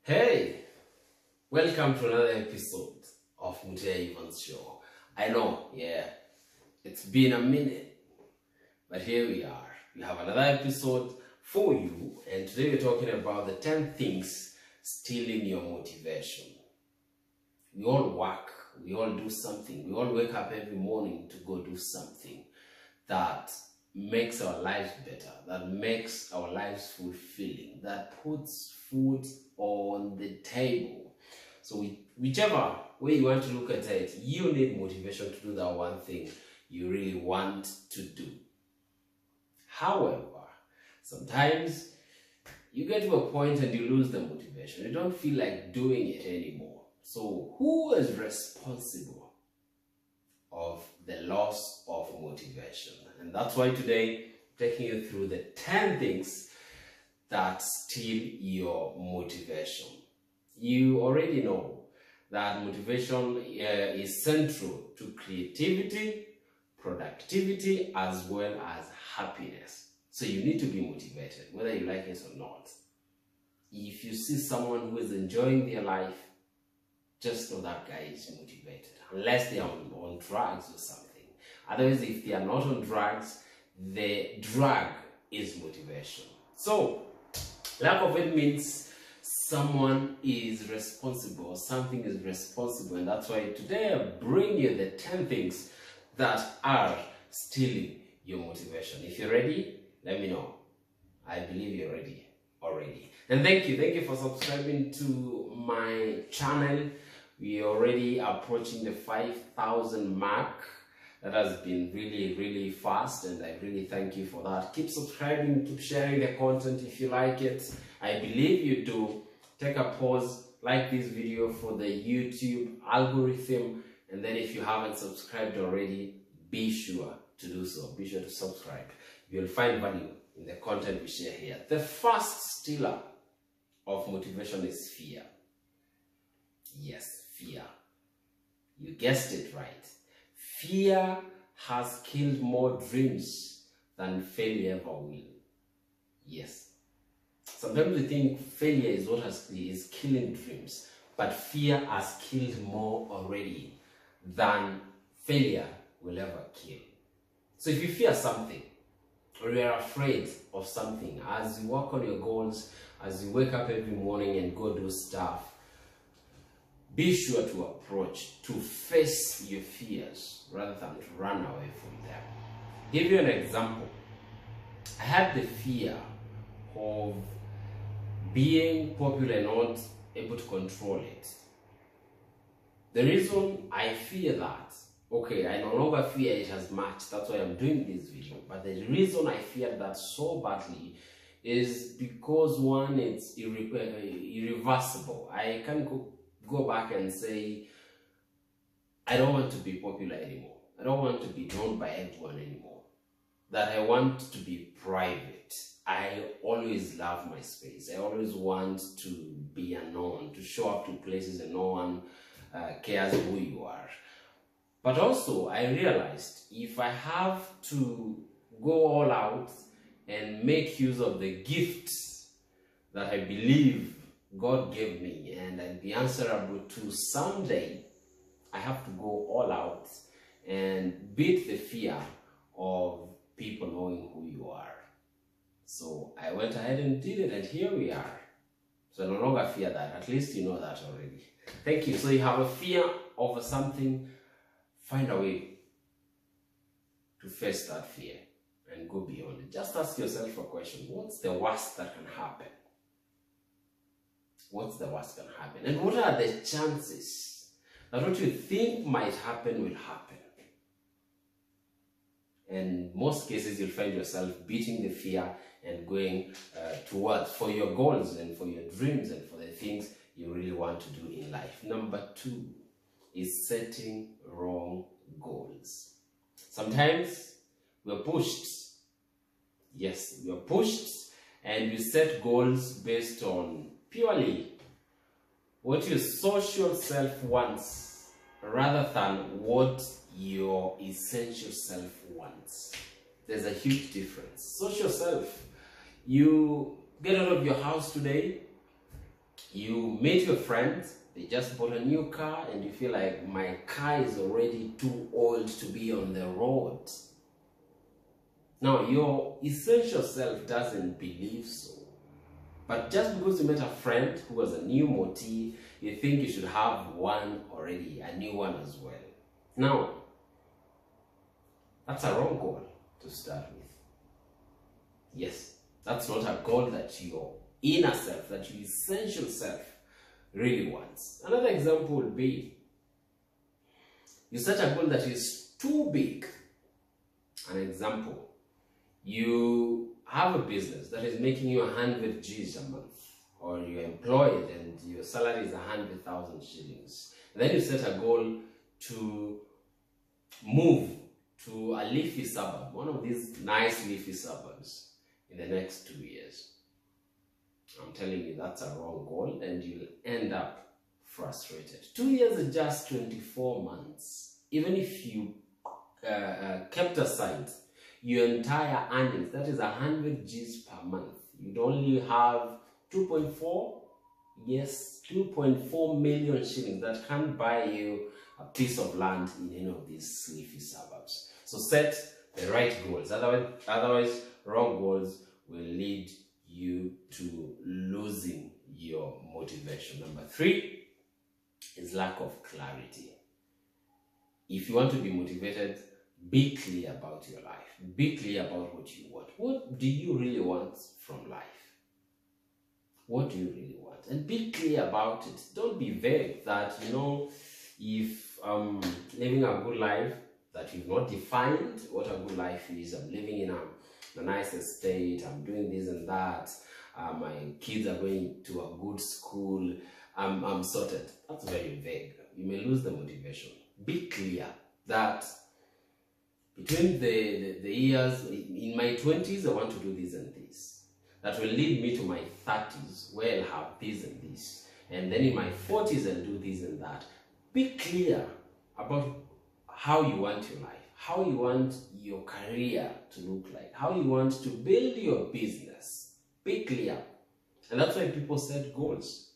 Hey, welcome to another episode of 10THINGS show. I know, it's been a minute, but here we are. We have another episode for you, and today we're talking about the 10 things stealing your motivation. We all work, we all do something, we all wake up every morning to go do something that makes our lives better, that makes our lives fulfilling, that puts food on the table. So whichever way you want to look at it, you need motivation to do that one thing you really want to do. However, sometimes you get to a point and you lose the motivation. You don't feel like doing it anymore. So who is responsible of the loss of motivation? And that's why today I'm taking you through the 10 things that steal your motivation. You already know that motivation is central to creativity, productivity, as well as happiness. So you need to be motivated, whether you like it or not. If you see someone who is enjoying their life, just know that guy is motivated, unless they are on drugs or something. Otherwise, if they are not on drugs, the drug is motivation. So, lack of it means someone is responsible, something is responsible, and that's why today I bring you the 10 things that are stealing your motivation. If you're ready, let me know. I believe you're ready already. And thank you for subscribing to my channel. We are already approaching the 5,000 mark. That has been really fast, and I really thank you for that. Keep subscribing, keep sharing the content if you like it. I believe you do. Take a pause, like this video for the YouTube algorithm, and then if you haven't subscribed already, be sure to do so. Be sure to subscribe. You'll find value in the content we share here. The first stealer of motivation is fear. Yes, fear. You guessed it right. Fear has killed more dreams than failure ever will. Yes. Sometimes we think failure is what is killing dreams, but fear has killed more already than failure will ever kill. So if you fear something, or you are afraid of something, as you work on your goals, as you wake up every morning and go do stuff, be sure to face your fears rather than to run away from them. Give you an example. I had the fear of being popular and not able to control it. The reason I fear that, okay, I no longer fear it as much, that's why I'm doing this video, but the reason I fear that so badly is because one, it's irreversible. I can't go back and say, I don't want to be popular anymore. I don't want to be known by everyone anymore. That I want to be private. I always love my space. I always want to be unknown, to show up to places and no one cares who you are. But also, I realized if I have to go all out and make use of the gifts that I believe God gave me and I'll be answerable to someday, I have to go all out and beat the fear of people knowing who you are. So I went ahead and did it, and here we are. So I no longer fear that. At least you know that already. Thank you. So you have a fear over something, find a way to face that fear and go beyond it. Just ask yourself a question. What's the worst that can happen? What's the worst can happen? And what are the chances that what you think might happen will happen? And in most cases, you'll find yourself beating the fear and going towards for your goals and for your dreams and for the things you really want to do in life. Number 2 is setting wrong goals. Sometimes we're pushed. Yes, we're pushed, and we set goals based on purely what your social self wants rather than what your essential self wants. There's a huge difference. Social self, you get out of your house today, You meet your friends, they just bought a new car, and you feel like my car is already too old to be on the road. Now, your essential self doesn't believe so. But just because you met a friend who has a new motif, you think you should have one already, a new one as well. Now, that's a wrong goal to start with. Yes, that's not a goal that your inner self, that your essential self really wants. Another example would be, you set a goal that is too big. An example, you have a business that is making you 100 G's a month, or you're employed and your salary is 100,000 shillings. Then you set a goal to move to a leafy suburb, one of these nice leafy suburbs, in the next 2 years. I'm telling you, that's a wrong goal, and you'll end up frustrated. 2 years is just 24 months. Even if you kept aside your entire earnings, that is 100 G's per month, you'd only have 2.4, yes, 2.4 million shillings that can buy you a piece of land in any of these leafy suburbs. So set the right goals, otherwise wrong goals will lead you to losing your motivation. Number 3 is lack of clarity. If you want to be motivated, be clear about your life. Be clear about what you want. What do you really want from life? What do you really want? And be clear about it. Don't be vague that, if I'm living a good life, that you've not defined what a good life is. I'm living in a nice estate, I'm doing this and that, my kids are going to a good school, I'm sorted. That's very vague. You may lose the motivation. Be clear that between the years, in my 20s, I want to do this and this. That will lead me to my 30s, where I'll have this and this. And then in my 40s, I'll do this and that. Be clear about how you want your life, how you want your career to look like, how you want to build your business. Be clear. And that's why people set goals.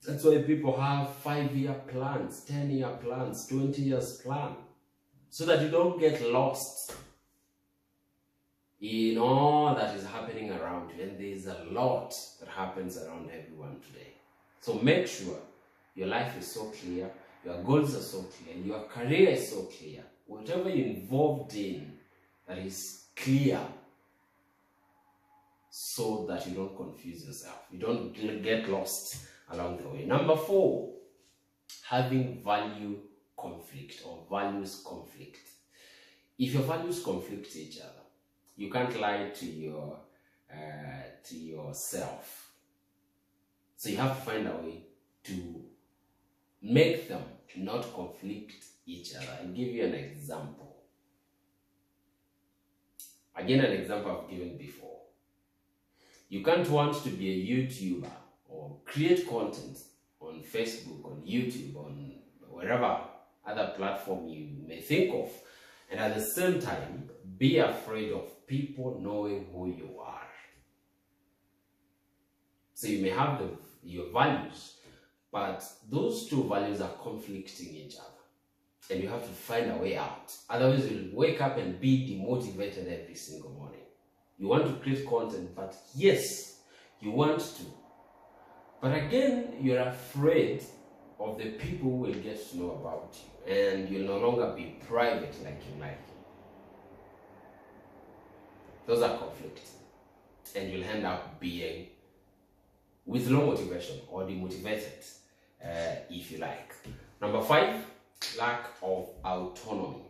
That's why people have 5-year plans, 10-year plans, 20 years plan, so that you don't get lost in all that is happening around you. And there's a lot that happens around everyone today. So make sure your life is so clear, your goals are so clear, your career is so clear. Whatever you're involved in, that is clear, so that you don't confuse yourself. You don't get lost along the way. Number 4, having value conflict or values conflict. If your values conflict each other, you can't lie to yourself. So you have to find a way to make them not conflict each other. I'll give you an example. Again, an example I've given before. You can't want to be a YouTuber or create content on Facebook, on YouTube, on wherever other platform you may think of, and at the same time be afraid of people knowing who you are. So you may have your values, but those two values are conflicting each other, and you have to find a way out. Otherwise you'll wake up and be demotivated every single morning. You want to create content, but yes, you want to, but again you're afraid of the people who will get to know about you, and you'll no longer be private like you like. Those are conflicts, and you'll end up being with low motivation or demotivated, if you like. Number 5, lack of autonomy.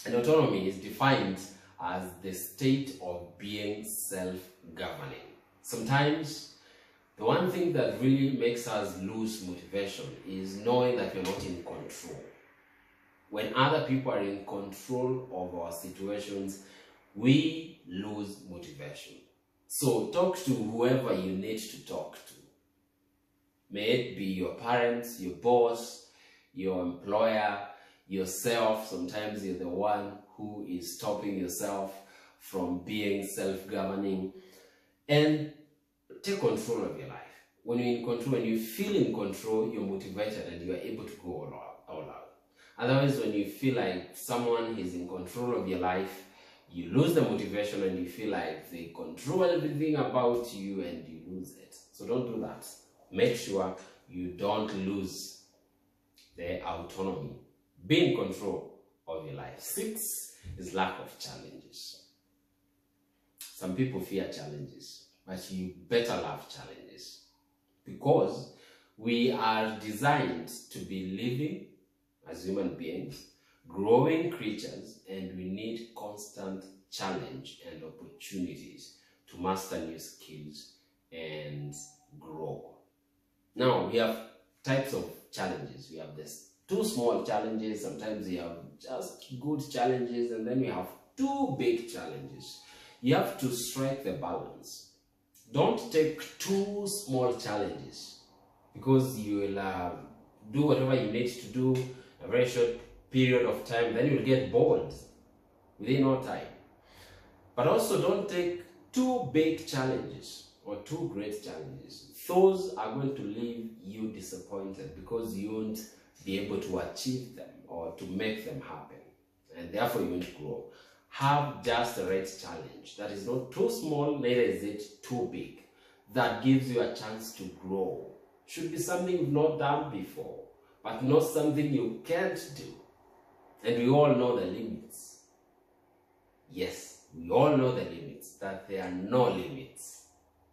And autonomy is defined as the state of being self-governing. Sometimes the one thing that really makes us lose motivation is knowing that we're not in control. When other people are in control of our situations, we lose motivation. So talk to whoever you need to talk to. May it be your parents, your boss, your employer, yourself. Sometimes you're the one who is stopping yourself from being self-governing. And take control of your life. when you're in control, when you feel in control, you're motivated and you're able to go all out. Otherwise, when you feel like someone is in control of your life, you lose the motivation and you feel like they control everything about you and you lose it. So don't do that. Make sure you don't lose the autonomy. Be in control of your life. 6 is lack of challenges. Some people fear challenges, but you better love challenges, because we are designed to be living as human beings, growing creatures, and we need constant challenge and opportunities to master new skills and grow. Now, we have types of challenges. We have this 2 small challenges, sometimes we have just good challenges, and then we have 2 big challenges. You have to strike the balance. Don't take 2 small challenges, because you will do whatever you need to do a very short period of time, then you will get bored within no time. But also don't take 2 big challenges or 2 great challenges. Those are going to leave you disappointed, because you won't be able to achieve them or to make them happen, and therefore you won't grow. Have just the right challenge that is not too small, neither is it too big, that gives you a chance to grow. Should be something you've not done before, but not something you can't do. And we all know the limits. Yes, we all know the limits, that there are no limits.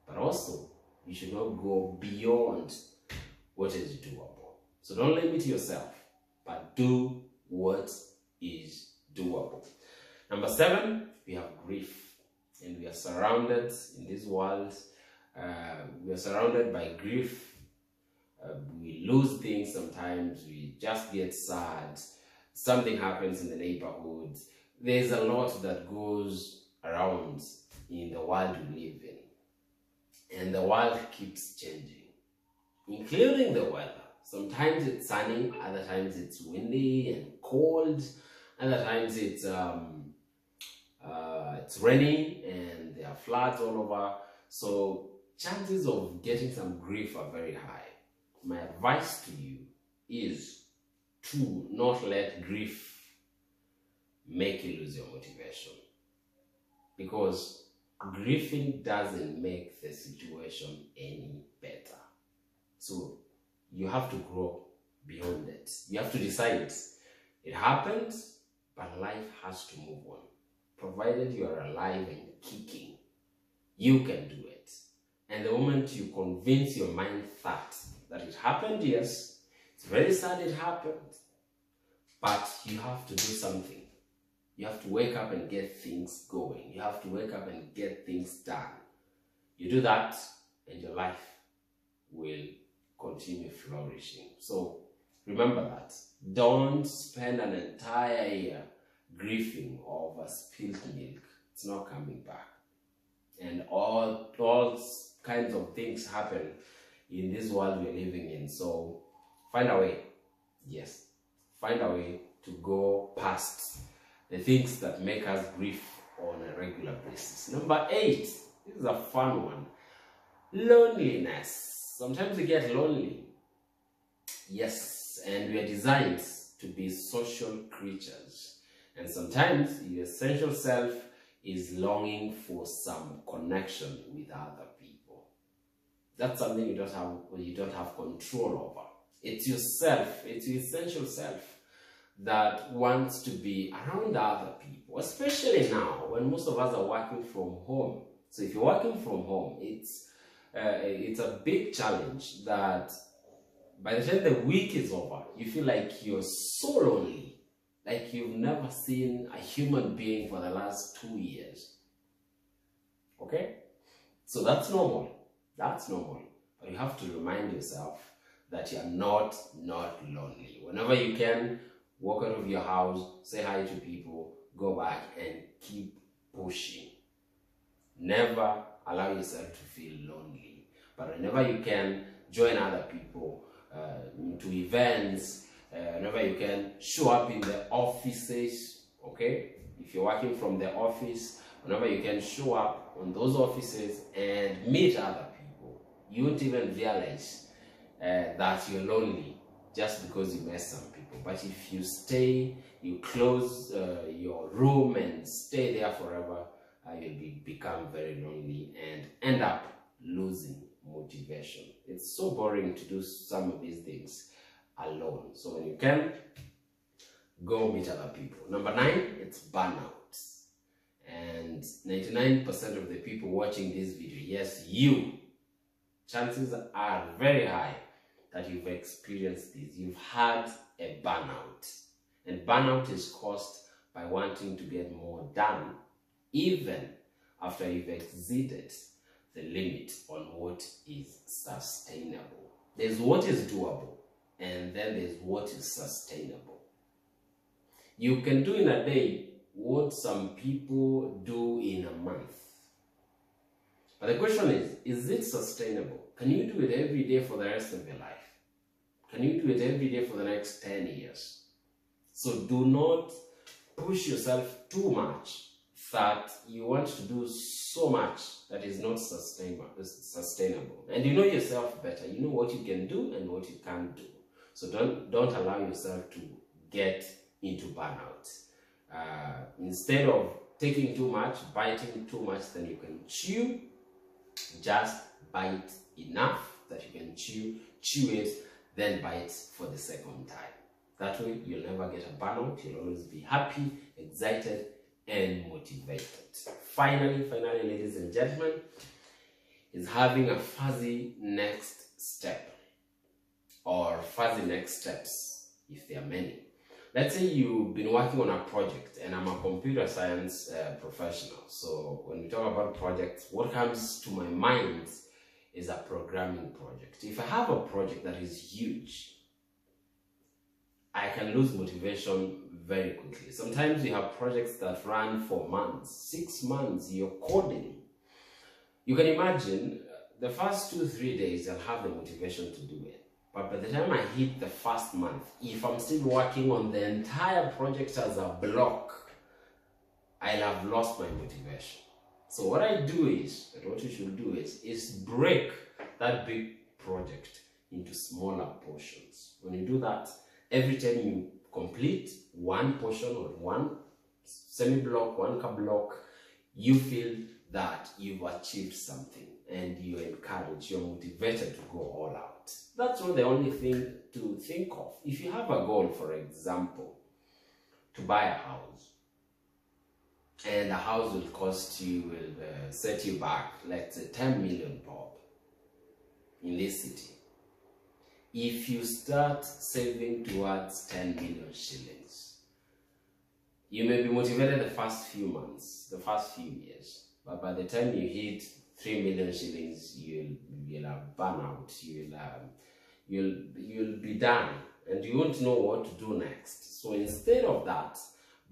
But also, you should not go beyond what is doable. So don't limit yourself, but do what is doable. Number 7, we have grief. And we are surrounded in this world. We are surrounded by grief. We lose things sometimes. We just get sad. Something happens in the neighborhood. There's a lot that goes around in the world we live in. And the world keeps changing, including the weather. Sometimes it's sunny, other times it's windy and cold, other times it's raining and there are floods all over. So chances of getting some grief are very high. My advice to you is to not let grief make you lose your motivation, because grieving doesn't make the situation any better. So you have to grow beyond it. You have to decide, it happened, but life has to move on. Provided you are alive and kicking, you can do it. And the moment you convince your mind that it happened, yes, it's very sad it happened, but you have to do something. You have to wake up and get things going. You have to wake up and get things done. You do that, and your life will continue flourishing. So remember that. Don't spend an entire year grieving over spilled milk. It's not coming back. And all kinds of things happen in this world we're living in. So find a way. Yes, find a way to go past the things that make us grieve on a regular basis. Number 8, this is a fun one. Loneliness. Sometimes we get lonely. Yes, and we are designed to be social creatures. And sometimes your essential self is longing for some connection with other people. That's something you don't have control over. It's yourself, it's your essential self that wants to be around other people, especially now when most of us are working from home. So if you're working from home, it's a big challenge that by the time the week is over, you feel like you're so lonely, like you've never seen a human being for the last 2 years. Okay? So that's normal. That's normal. But you have to remind yourself that you're not lonely. Whenever you can, walk out of your house, say hi to people, go back and keep pushing. Never allow yourself to feel lonely. But whenever you can, join other people to events. Whenever you can, show up in the offices. Okay? If you're working from the office, whenever you can, show up on those offices and meet other people. You won't even realize that you're lonely just because you met some people. But if you stay, you close your room and stay there forever, you'll become very lonely and end up losing motivation. It's so boring to do some of these things alone. So when you can, go meet other people. Number 9, it's burnout. And 99% of the people watching this video, yes, you, chances are very high that you've experienced this. You've had a burnout. And burnout is caused by wanting to get more done, even after you've exceeded the limit on what is sustainable. There's what is doable, and then there's what is sustainable. You can do in a day what some people do in a month. But the question is it sustainable? Can you do it every day for the rest of your life? Can you do it every day for the next 10 years? So do not push yourself too much that you want to do so much that is not sustainable. And you know yourself better. You know what you can do and what you can't do. So don't allow yourself to get into burnout. Instead of taking too much, biting too much, then you can chew. Just bite enough that you can chew it, then bite for the second time. That way you'll never get a burnout. You'll always be happy, excited, and motivated. Finally, ladies and gentlemen, is having a fuzzy next step, or fuzzy next steps if there are many. Let's say you've been working on a project, and I'm a computer science professional. So when we talk about projects, what comes to my mind is a programming project. If I have a project that is huge, I can lose motivation very quickly. Sometimes you have projects that run for months, 6 months, you're coding. You can imagine the first 2-3 days I'll have the motivation to do it. But by the time I hit the first month, if I'm still working on the entire project as a block, I'll have lost my motivation. So what I do is, and what you should do is break that big project into smaller portions. When you do that, every time you complete one portion or one semi-block, one block, you feel that you've achieved something and you're encouraged, you're motivated to go all out. That's not the only thing to think of. If you have a goal, for example, to buy a house, and a house will cost you, will set you back, let's say 10 million bob in this city. If you start saving towards 10 million shillings, you may be motivated the first few months, the first few years, but by the time you hit 3 million shillings, you'll have burnout, you'll be done, and you won't know what to do next. So instead of that,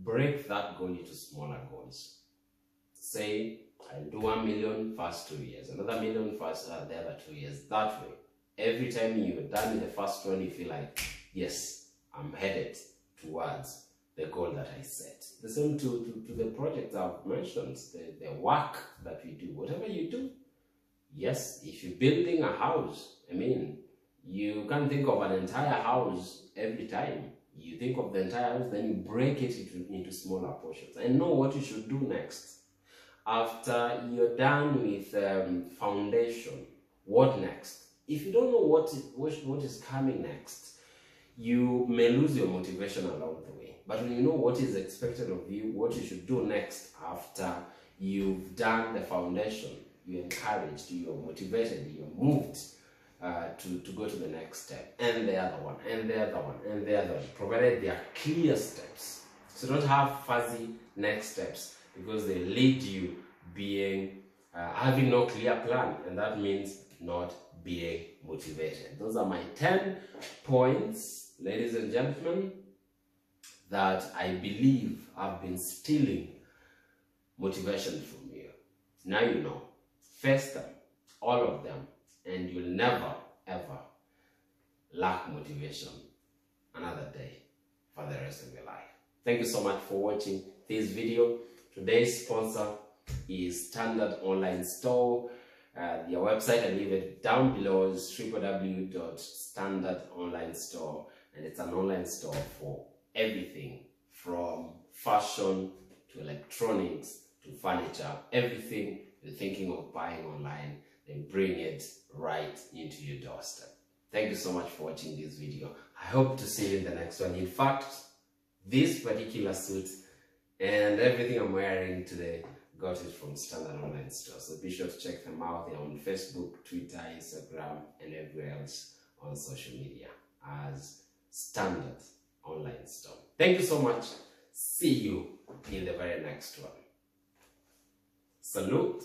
break that goal into smaller goals. Say, I'll do 1 million first 2 years, another million first the other 2 years. That way, every time you're done with the first one, you feel like, yes, I'm headed towards the goal that I set. The same to the projects I've mentioned, the work that we do, whatever you do. Yes, if you're building a house, I mean, you can't think of an entire house every time. You think of the entire house, then you break it into smaller portions and know what you should do next. After you're done with foundation, what next? If you don't know what is coming next, you may lose your motivation along the way. But when you know what is expected of you, what you should do next after you've done the foundation, you're encouraged, you're motivated, you're moved to go to the next step, and the other one, and the other one, and the other one, provided they are clear steps. So don't have fuzzy next steps, because they lead you being having no clear plan, and that means not being motivated. Those are my 10 points, ladies and gentlemen, that I believe have been stealing motivation from you. Now you know. Face them, all of them, and you'll never ever lack motivation another day for the rest of your life. Thank you so much for watching this video. Today's sponsor is Standard Online Store. Their website, I leave it down below, is www.standardonlinestore, and it's an online store for everything from fashion to electronics to furniture. Everything you're thinking of buying online, they bring it right into your doorstep. Thank you so much for watching this video. I hope to see you in the next one. In fact, this particular suit and everything I'm wearing today, got it from Standard Online Store. So be sure to check them out. They're on Facebook, Twitter, Instagram, and everywhere else on social media as Standard Online Store. Thank you so much. See you in the very next one. Salute.